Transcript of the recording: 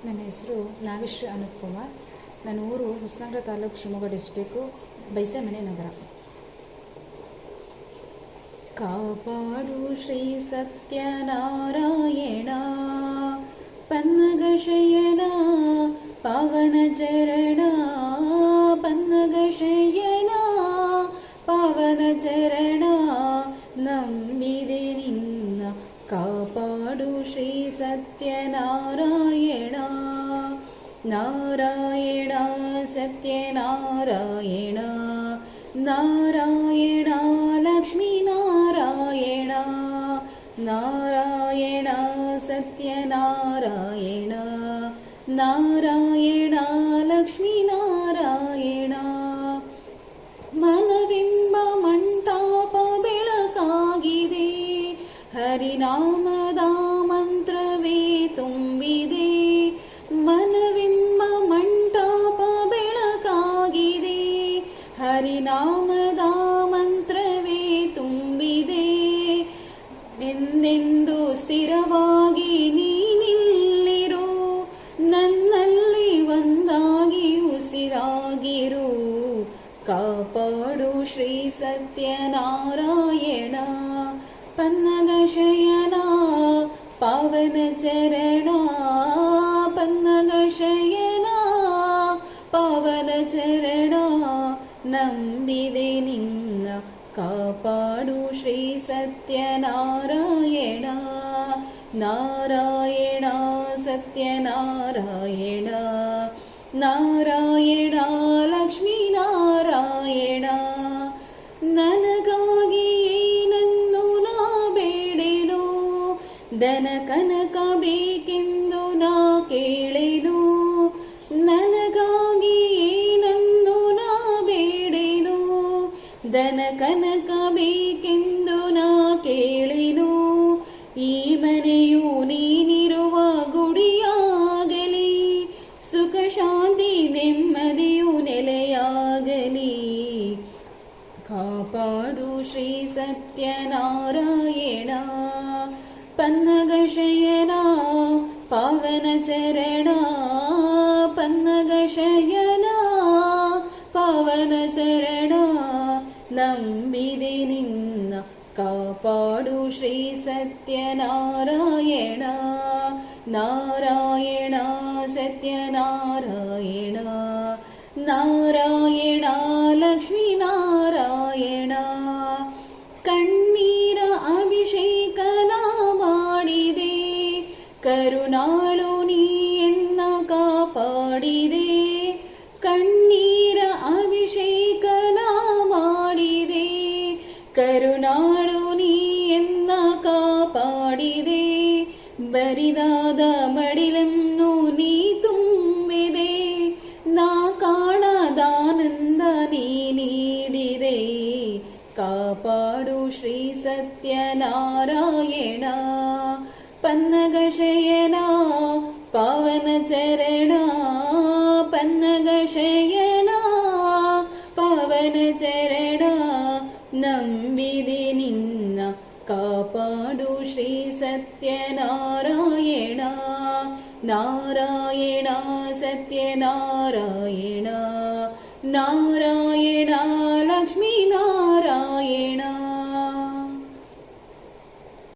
ನನ್ನ ಹೆಸರು ನಾಗಶ್ರೀ ಅನೂಪ್ ಕುಮಾರ್. ನನ್ನ ಊರು ಹೊಸನಗರ ತಾಲೂಕು, ಶಿವಮೊಗ್ಗ ಡಿಸ್ಟಿಕ್ಕು, ಬೈಸೆಮನೆ ನಗರ. ಕಾಪಾಡು ಶ್ರೀ ಸತ್ಯನಾರಾಯಣ ಪನ್ನಗ ಶಯನ ಪಾವನ ಚರಣ, ಪನ್ನಗ ಶಯನ ಪಾವನ ಚರಣ, ನಂಬಿದೆ ನಿನ್ನ ಕಾಪಾಡು ಶ್ರೀ ಸತ್ಯನಾರಾಯಣ. ನಾರಾಯಣ ಸತ್ಯನಾರಾಯಣ, ನಾರಾಯಣ ಲಕ್ಷ್ಮೀ ನಾರಾಯಣ, ನಾರಾಯಣ ಸತ್ಯನಾರಾಯಣ, ನಾರಾಯಣ ಲಕ್ಷ್ಮೀ ನಾರಾಯಣ. ಮನವೆಂಬ ಮಂಟಪ ಬೆಳಕಾಗಿದೆ, ಹರಿನಾಮದ ಮಂತ್ರವೇ ತುಂಬಿದೆ. ಮನವೆಂಬ ಮಂಟಪ ಬೆಳಕಾಗಿದೆ, ಹರಿನಾಮದ ಮಂತ್ರವೇ ತುಂಬಿದೆ. ಎಂದೆಂದು ಸ್ಥಿರವಾಗಿ ನೀನಿಲ್ಲಿರು, ನನ್ನಲ್ಲಿ ಒಂದಾಗಿ ಉಸಿರಾಗಿರು. ಕಾಪಾಡು ಶ್ರೀ ಸತ್ಯನಾರಾಯಣ ಪನ್ನಗ ಶಯನ ಪಾವನ ಚರಣ, ಪನ್ನಗ ಶಯನ ಪಾವನ ಚರಣ, ನಂಬಿದೆ ನಿನ್ನ ಕಾಪಾಡು ಶ್ರೀ ಸತ್ಯನಾರಾಯಣ. ನಾರಾಯಣ ಸತ್ಯನಾರಾಯಣ, ನಾರಾಯಣ ಲಕ್ಷ್ಮೀ ನಾರಾಯಣ. ನನಗಾಗಿ ಏನನ್ನು ನಾ ಬೇಡೆನು, ಧನ ಕನಕ ಬೇಕೆಂದು ನಾ ಕೇಳೆನು. ನನಗಾಗಿ ಏನನ್ನು ನಾ ಬೇಡೆನು, ಧನ ಕನಕ ಬೇಕೆಂದು ನಾ ಕೇಳೆನು. ಈ ಮನೆಯು ನೀನಿರುವ ಗುಡಿಯಾಗಲಿ, ಸುಖ ಶಾಂತಿ ನೆಮ್ಮದಿಯು ನೆಲೆಯಾಗಲಿ. ಕಾಪಾಡು ಶ್ರೀ ಸತ್ಯನಾರಾಯಣ ಪನ್ನಗ ಶಯನ ಪಾವನ ಚರಣ, ಪನ್ನಗ ಶಯನ ಪಾವನ ಚರಣ, ನಂಬಿದೆ ನಿನ್ನ ಕಾಪಾಡು ಶ್ರೀ ಸತ್ಯನಾರಾಯಣ. ನಾರಾಯಣ ಸತ್ಯನಾರಾಯಣ, ನಾರಾಯಣ ಲಕ್ಷ್ಮೀ ನಾರಾಯಣ. ಕಣ್ಣೀರ ಅಭಿಷೇಕನ ಮಾಡಿದೆ, ಕರುಣಾಳು ನೀ ಎನ್ನ ಕಾಪಾಡಿದೆ. ಕಣ್ಣೀರ ಅಭಿಷೇಕನ ಮಾಡಿದೆ, ಕರುಣಾಳು ನೀ ಎನ್ನ ಕಾಪಾಡಿದೆ. ಬರಿದಾದ ಮಡಿಲನ್ನು ನೀ ತುಂಬಿದೆ, ನಾ ಕಾಣದಾನಂದ ನೀ ನೀಡಿದೆ. ಕಾಪಾಡು ಶ್ರೀ ಸತ್ಯನಾರಾಯಣ ಪನ್ನಗ ಶಯನ ಪಾವನ ಚರಣ, ಪನ್ನಗ ಶಯನ ಪಾವನ ಚರಣ, ನಂಬಿದೆ ನಿನ್ನ ಕಾಪಾಡು ಶ್ರೀ ಸತ್ಯನಾರಾಯಣ. ನಾರಾಯಣ ಸತ್ಯನಾರಾಯಣ, ನಾರಾಯಣ ಲಕ್ಷ್ಮೀ